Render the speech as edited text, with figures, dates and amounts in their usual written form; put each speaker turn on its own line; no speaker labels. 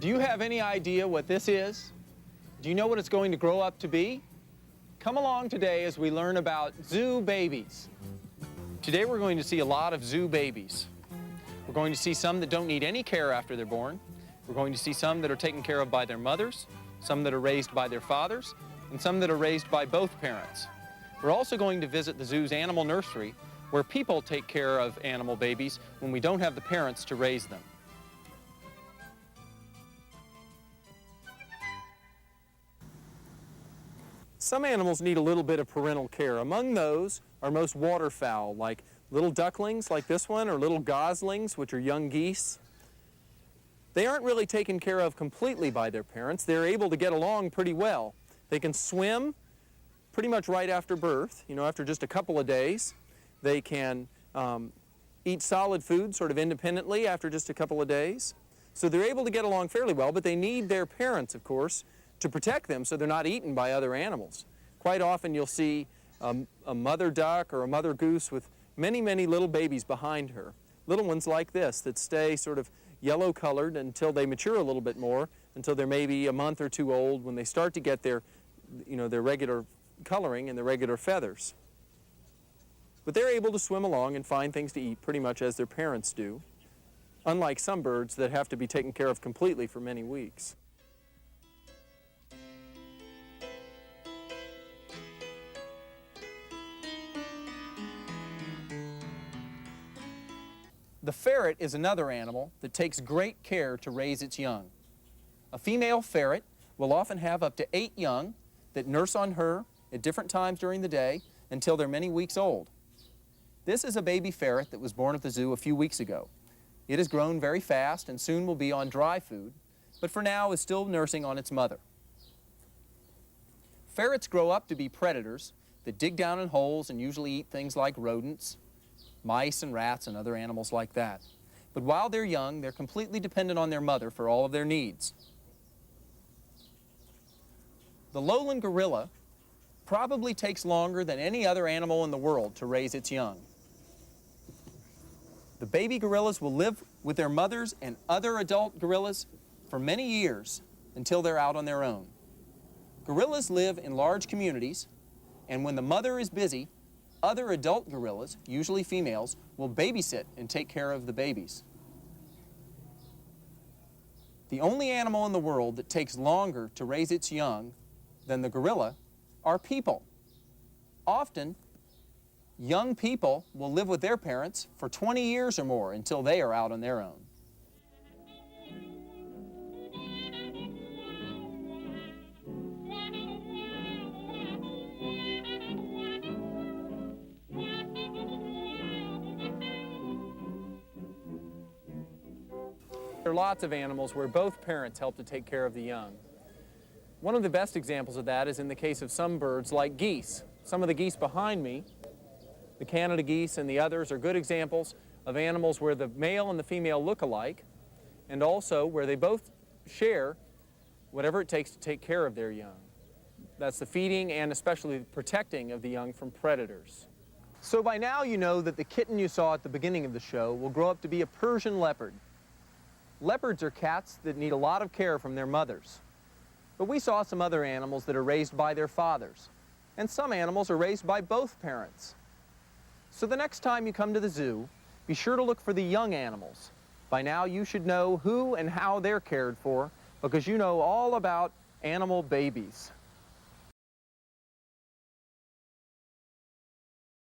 Do you have any idea what this is? Do you know what it's going to grow up to be? Come along today as we learn about zoo babies. Today we're going to see a lot of zoo babies. We're going to see some that don't need any care after they're born. We're going to see some that are taken care of by their mothers, some that are raised by their fathers, and some that are raised by both parents. We're also going to visit the zoo's animal nursery, where people take care of animal babies when we don't have the parents to raise them. Some animals need a little bit of parental care. Among those are most waterfowl, like little ducklings like this one, or little goslings, which are young geese. They aren't really taken care of completely by their parents. They're able to get along pretty well. They can swim pretty much right after birth, after just a couple of days. They can eat solid food sort of independently after just a couple of days. So they're able to get along fairly well, but they need their parents, of course, to protect them so they're not eaten by other animals. Quite often you'll see a mother duck or a mother goose with many, many little babies behind her. Little ones like this that stay sort of yellow-colored until they mature a little bit more, until they're maybe a month or two old, when they start to get their regular coloring and their regular feathers. But they're able to swim along and find things to eat pretty much as their parents do, unlike some birds that have to be taken care of completely for many weeks. The ferret is another animal that takes great care to raise its young. A female ferret will often have up to 8 young that nurse on her at different times during the day until they're many weeks old. This is a baby ferret that was born at the zoo a few weeks ago. It has grown very fast and soon will be on dry food, but for now is still nursing on its mother. Ferrets grow up to be predators that dig down in holes and usually eat things like rodents, mice and rats and other animals like that. But while they're young, they're completely dependent on their mother for all of their needs. The lowland gorilla probably takes longer than any other animal in the world to raise its young. The baby gorillas will live with their mothers and other adult gorillas for many years until they're out on their own. Gorillas live in large communities, and when the mother is busy, other adult gorillas, usually females, will babysit and take care of the babies. The only animal in the world that takes longer to raise its young than the gorilla are people. Often, young people will live with their parents for 20 years or more until they are out on their own. There are lots of animals where both parents help to take care of the young. One of the best examples of that is in the case of some birds like geese. Some of the geese behind me, the Canada geese and the others, are good examples of animals where the male and the female look alike, and also where they both share whatever it takes to take care of their young. That's the feeding and especially the protecting of the young from predators. So by now you know that the kitten you saw at the beginning of the show will grow up to be a Persian leopard. Leopards are cats that need a lot of care from their mothers. But we saw some other animals that are raised by their fathers. And some animals are raised by both parents. So the next time you come to the zoo, be sure to look for the young animals. By now you should know who and how they're cared for, because you know all about animal babies.